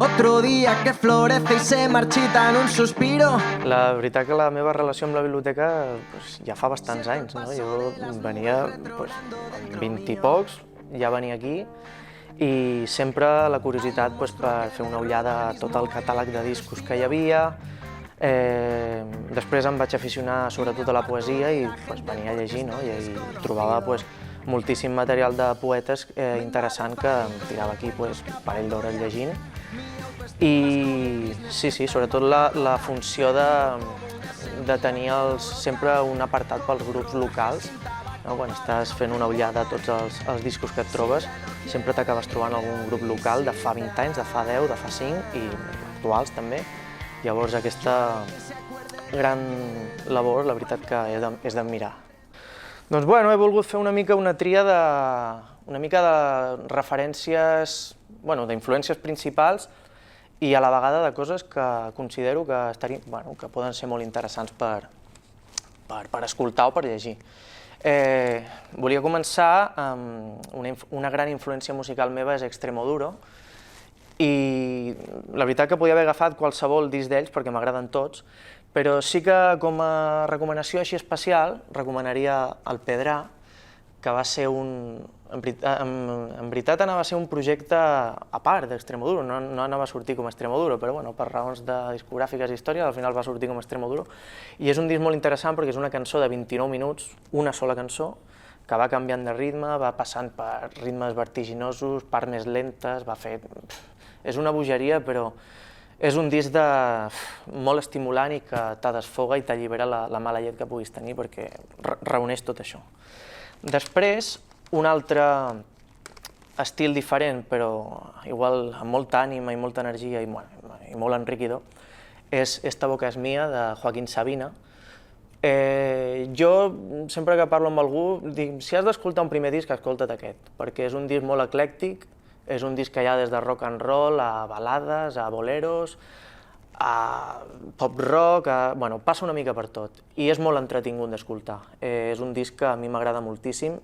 Otro día que florece y se marchita en un suspiro. La veritat que la meva relació amb la biblioteca ja fa bastants anys, no? Jo venia amb 20 i pocs, ja venia aquí, i sempre la curiositat per fer una ullada a tot el catàleg de discos que hi havia. Després em vaig aficionar sobretot a la poesia i venia a llegir, no? I trobava moltíssim material de poetes interessant que em tirava aquí un parell d'hores llegint. I sí, sobretot la funció de tenir sempre un apartat pels grups locals. Quan estàs fent una ullada a tots els discos que et trobes, sempre t'acabes trobant algun grup local de fa 20 anys, de fa 10, de fa 5 i actuals també. Llavors aquesta gran labor, la veritat que és d'admirar. Doncs he volgut fer una mica una tria de referències, d'influències principals i a la vegada de coses que considero que poden ser molt interessants per escoltar o per llegir. Volia començar amb una gran influència musical meva, és Extremoduro, i la veritat que podia haver agafat qualsevol disc d'ells perquè m'agraden tots, però sí que com a recomanació així especial recomanaria el Pedrà, que va ser en veritat anava a ser un projecte a part d'Extremoduro, no anava a sortir com Extremoduro, però per raons de discogràfiques i història al final va sortir com Extremoduro, i és un disc molt interessant perquè és una cançó de 29 minuts, una sola cançó, que va canviant de ritme, va passant per ritmes vertiginosos, parts més lentes, és una bogeria, però és un disc molt estimulant i que te desfoga i t'allibera la mala llet que puguis tenir perquè reuneix tot això. Després, un altre estil diferent, però igual amb molta ànima i molta energia i molt enriquidor, és Esta boca és mia, de Joaquín Sabina. Jo, sempre que parlo amb algú, dic, si has d'escoltar un primer disc, escolta't aquest, perquè és un disc molt eclèctic, és un disc que hi ha des de rock and roll, a balades, a boleros, a pop rock, passa una mica per tot, i és molt entretingut d'escoltar. És un disc que a mi m'agrada moltíssim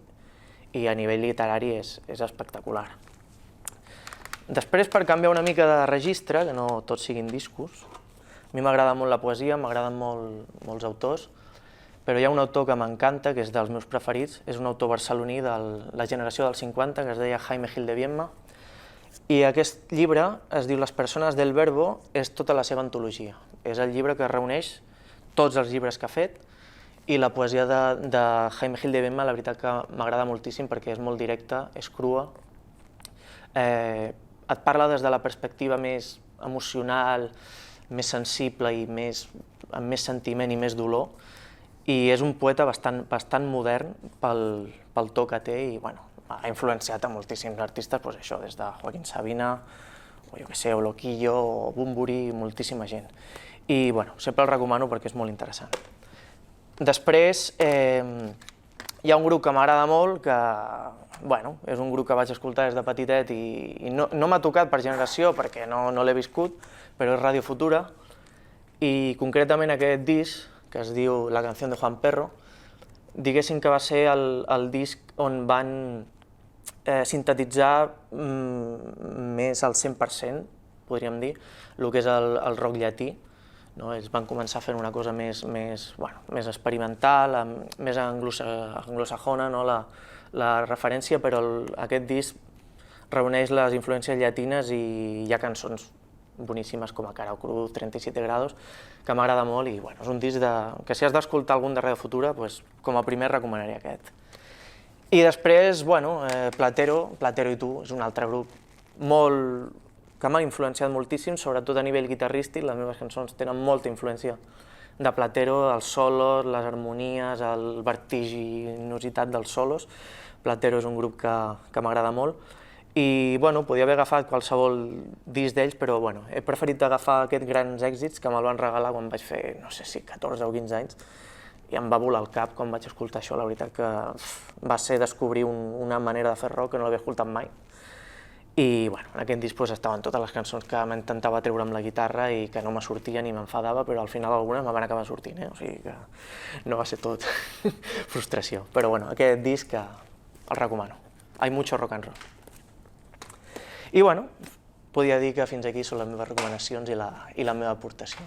i a nivell literari és espectacular. Després, per canviar una mica de registre, que no tots siguin discos, a mi m'agrada molt la poesia, m'agraden molts autors, però hi ha un autor que m'encanta, que és dels meus preferits, és un autor barceloní de la generació dels 50, que es deia Jaime Gil de Biedma, i aquest llibre es diu Les persones del verbo, és tota la seva antologia. És el llibre que reuneix tots els llibres que ha fet, i la poesia de Jaime Gil de Biedma, la veritat que m'agrada moltíssim perquè és molt directa, és crua, et parla des de la perspectiva més emocional, més sensible i amb més sentiment i més dolor, i és un poeta bastant modern pel to que té i ha influenciat a moltíssims artistes, des de Joaquín Sabina, o Loquillo, o Bunbury, moltíssima gent. I sempre el recomano perquè és molt interessant. Després hi ha un grup que m'agrada molt, que és un grup que vaig escoltar des de petitet i no m'ha tocat per generació perquè no l'he viscut, però és Radio Futura, i concretament aquest disc, que es diu La canción de Juan Perro, diguéssim que va ser el disc on van sintetitzar més al 100%, podríem dir, el que és el rock llatí. Ells van començar fent una cosa més experimental, més anglosajona, la referència, però aquest disc reuneix les influències llatines i hi ha cançons boníssimes com a Cara o Cruz, 37 grados, que m'agrada molt i és un disc que si has d'escoltar algun de Radio Futura, com a primer recomanaria aquest. I després, Platero i tu, és un altre grup que m'ha influenciat moltíssim, sobretot a nivell guitarrístic, les meves cançons tenen molta influència de Platero, els solos, les harmonies, el vertiginositat dels solos. Platero és un grup que m'agrada molt. I podia haver agafat qualsevol disc d'ells, però he preferit agafar aquests grans èxits que me'l van regalar quan vaig fer, no sé si 14 o 15 anys, i em va volar el cap quan vaig escoltar això. La veritat que va ser descobrir una manera de fer rock que no l'havia escoltat mai. I en aquest disc estaven totes les cançons que m'intentava treure amb la guitarra i que no me sortien i m'enfadava, però al final algunes me van acabar sortint, o sigui que no va ser tot frustració. Però aquest disc el recomano. Hay mucho rock and roll. I Podia dir que fins aquí són les meves recomanacions i la meva aportació.